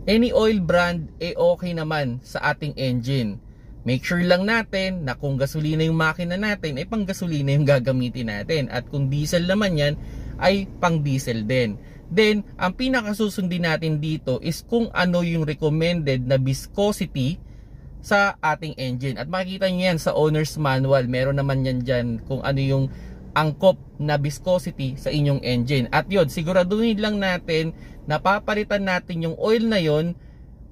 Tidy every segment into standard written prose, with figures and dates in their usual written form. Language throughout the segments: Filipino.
any oil brand okay naman sa ating engine. Make sure lang natin na kung gasolina yung makina natin ay pang gasolina yung gagamitin natin, at kung diesel naman yan ay pang diesel din. Then ang pinakasusundin natin dito is kung ano yung recommended na viscosity sa ating engine, at makikita nyo yan sa owner's manual. Meron naman yan dyan kung ano yung angkop na viscosity sa inyong engine. At yun, siguraduhin lang natin na papalitan natin yung oil na yon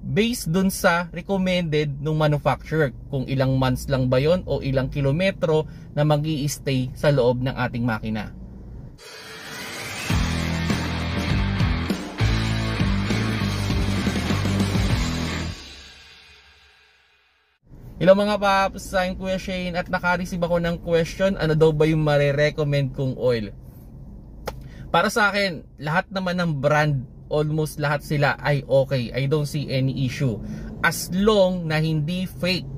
based dun sa recommended ng manufacturer, kung ilang months lang ba yon o ilang kilometro na mag-i-stay sa loob ng ating makina. Hello mga paps, I'm Kuya Shane at naka-receive ako ng question, ano daw ba yung mare-recommend kong oil? Para sa akin, lahat naman ng brand, almost lahat sila ay okay. I don't see any issue as long na hindi fake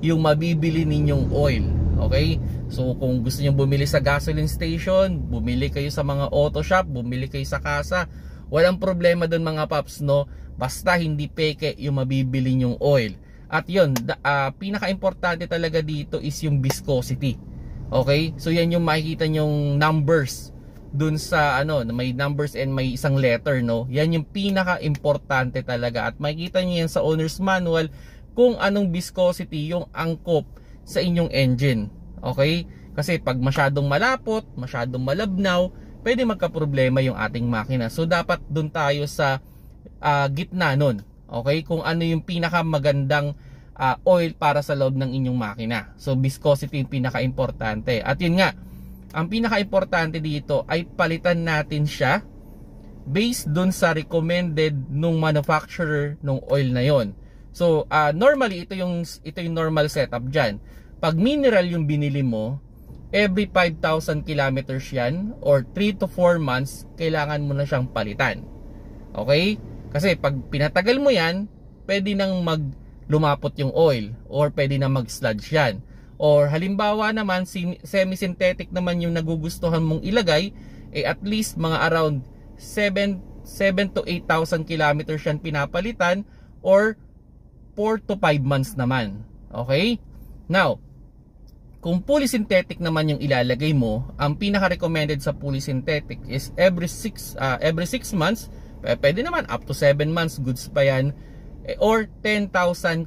yung mabibili ninyong oil. Okay? So kung gusto niyo bumili sa gasoline station, bumili kayo sa mga auto shop, bumili kayo sa kasa, walang problema dun mga paps, no? Basta hindi peke yung mabibili ninyong oil. At yun, pinaka-importante talaga dito is yung viscosity. Okay? So yan yung makikita nyong numbers dun sa ano, may numbers and may isang letter, no? Yan yung pinaka-importante talaga, at makikita nyo yan sa owner's manual kung anong viscosity yung angkop sa inyong engine. Okay? Kasi pag masyadong malapot, masyadong malabnaw, pwede magka-problema yung ating makina. So dapat dun tayo sa gitna nun. Okay? Kung ano yung pinakamagandang oil para sa loob ng inyong makina. So viscosity yung pinaka-importante. At yun nga, ang pinaka-importante dito ay palitan natin siya based dun sa recommended nung manufacturer nung oil na yon. So normally ito yung normal setup dyan. Pag mineral yung binili mo, every 5,000 kilometers yan or 3 to 4 months kailangan mo na siyang palitan. Okay? Kasi pag pinatagal mo yan, pwede nang lumapot yung oil or pwede na mag-sludge yan. Or halimbawa naman, semi-synthetic naman yung nagugustuhan mong ilagay, at least mga around 7 to 8,000 kilometers yan pinapalitan, or 4 to 5 months naman. Okay? Now, kung fully synthetic naman yung ilalagay mo, ang pinaka-recommended sa fully synthetic is every 6 months, pwede naman up to 7 months, goods pa yan, or 10,000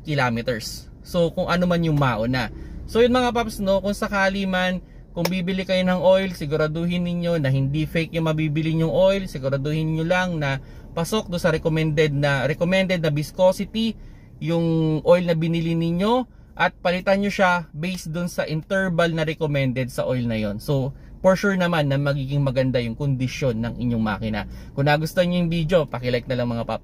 kilometers. So kung ano man yung mauna. So yun mga paps, no, kung sakali man, kung bibili kayo ng oil, siguraduhin niyo na hindi fake yung mabibili nyong oil. Siguraduhin niyo lang na pasok do sa recommended na viscosity yung oil na binili niyo, at palitan nyo siya based dun sa interval na recommended sa oil na yon. So for sure naman na magiging maganda yung kondisyon ng inyong makina. Kung nagustuhan nyo yung video, paki-like na lang mga paps.